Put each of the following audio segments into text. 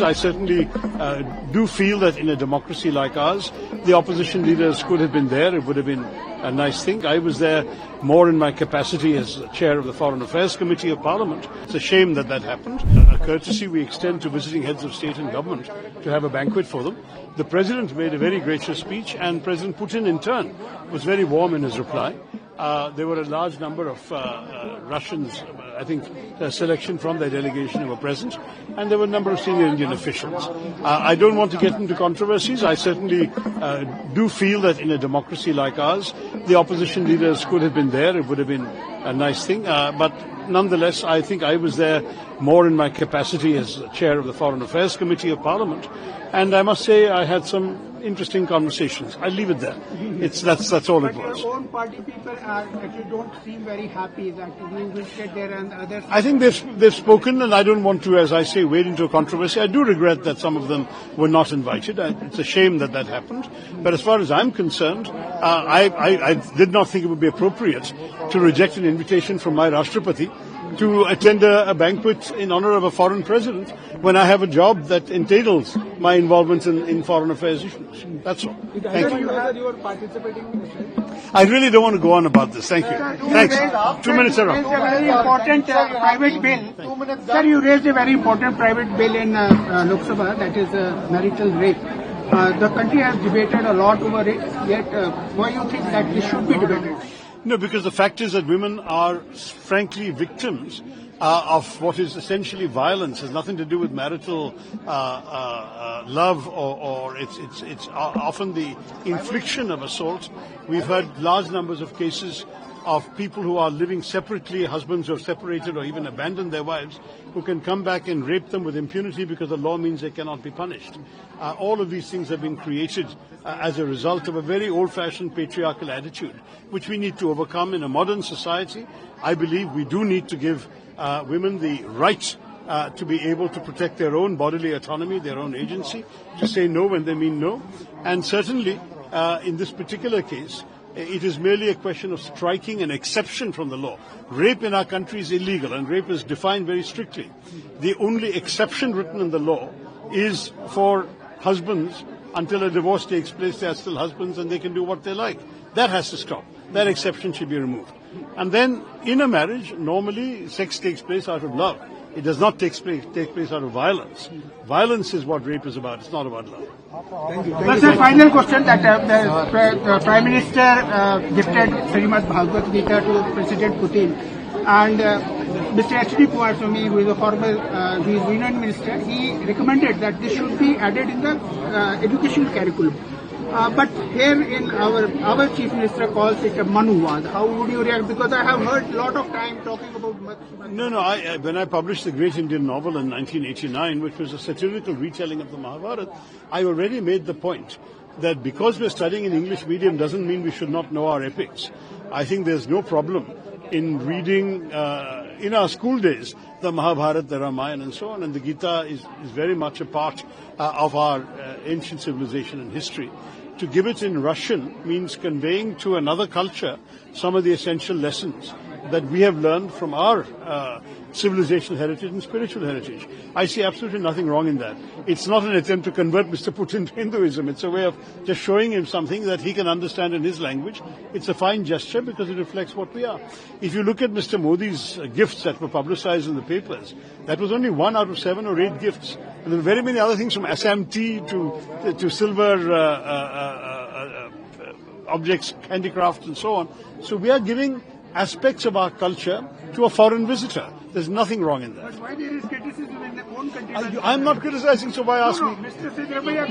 I certainly do feel that in a democracy like ours, the opposition leaders could have been there. It would have been a nice thing. I was there more in my capacity as chair of the Foreign Affairs Committee of Parliament. It's a shame that that happened. A courtesy we extend to visiting heads of state and government to have a banquet for them. The President made a very gracious speech, and President Putin in turn was very warm in his reply. There were a large number of Russians, I think, selection from their delegation who were present, and there were a number of senior Indian officials. I don't want to get into controversies. I certainly do feel that in a democracy like ours, the opposition leaders could have been there. It would have been a nice thing. But nonetheless, I think I was there more in my capacity as chair of the Foreign Affairs Committee of Parliament, and I must say I had some interesting conversations. I'll leave it there. That's all it was. Your own party people actually don't seem very happy that you visited there and others. I think they've spoken, and I don't want to, as I say, wade into a controversy. I do regret that some of them were not invited. It's a shame that that happened. But as far as I'm concerned, I did not think it would be appropriate to reject an invitation from my Rashtrapati to attend a banquet in honor of a foreign president when I have a job that entails my involvement in foreign affairs issues. That's all. Thank you. I really don't want to go on about this. Thank you. Thanks. 2 minutes are up. A very important private bill. Sir, you raised a very important private bill in Lok Sabha, that is marital rape. The country has debated a lot over it, yet why do you think that this should be debated? No, because the fact is that women are frankly victims of what is essentially violence. It has nothing to do with marital love, or it's often the infliction of assault. We've heard large numbers of cases of people who are living separately, husbands who have separated or even abandoned their wives, who can come back and rape them with impunity because the law means they cannot be punished. All of these things have been created as a result of a very old-fashioned patriarchal attitude, which we need to overcome in a modern society. I believe we do need to give women the right to be able to protect their own bodily autonomy, their own agency, to say no when they mean no. And certainly, in this particular case, it is merely a question of striking an exception from the law. Rape in our country is illegal, and rape is defined very strictly. The only exception written in the law is for husbands. Until a divorce takes place, they are still husbands and they can do what they like. That has to stop. That exception should be removed. And then, in a marriage, normally sex takes place out of love. It does not take place out of violence. Violence is what rape is about. It's not about love. Thank you. That's the final question that the Prime Minister gifted Srimad Bhagavad Gita to President Putin. And Mr. H.D. Kumaraswamy, who is a former Union Minister, he recommended that this should be added in the educational curriculum. But here in our Chief Minister calls it a Manuvad. How would you react? Because I have heard a lot of time talking about... No. When I published the great Indian novel in 1989, which was a satirical retelling of the Mahabharata, I already made the point that because we're studying in English medium doesn't mean we should not know our epics. I think there's no problem in reading in our school days the Mahabharata, the Ramayana and so on, and the Gita is very much a part of our ancient civilization and history. To give it in Russian means conveying to another culture some of the essential lessons that we have learned from our civilizational heritage and spiritual heritage. I see absolutely nothing wrong in that. It's not an attempt to convert Mr. Putin to Hinduism. It's a way of just showing him something that he can understand in his language. It's a fine gesture because it reflects what we are. If you look at Mr. Modi's gifts that were publicized in the papers, that was only 1 out of 7 or 8 gifts. And there were very many other things, from Assam tea to silver objects, handicrafts and so on. So we are giving aspects of our culture to a foreign visitor. There's nothing wrong in that. But why there is criticism in their own country? I'm not criticizing, so why ask me? Mr. Sidrabhaiya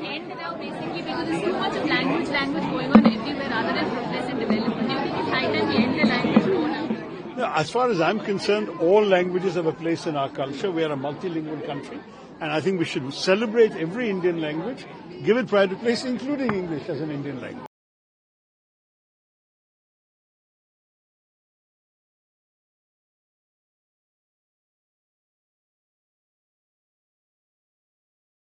end now, basically, because there's so much of language going on everywhere rather than progress and development. Do you think it's high time we end the language war now? No, as far as I'm concerned, all languages have a place in our culture. We are a multilingual country, and I think we should celebrate every Indian language, give it pride of place, including English as an Indian language.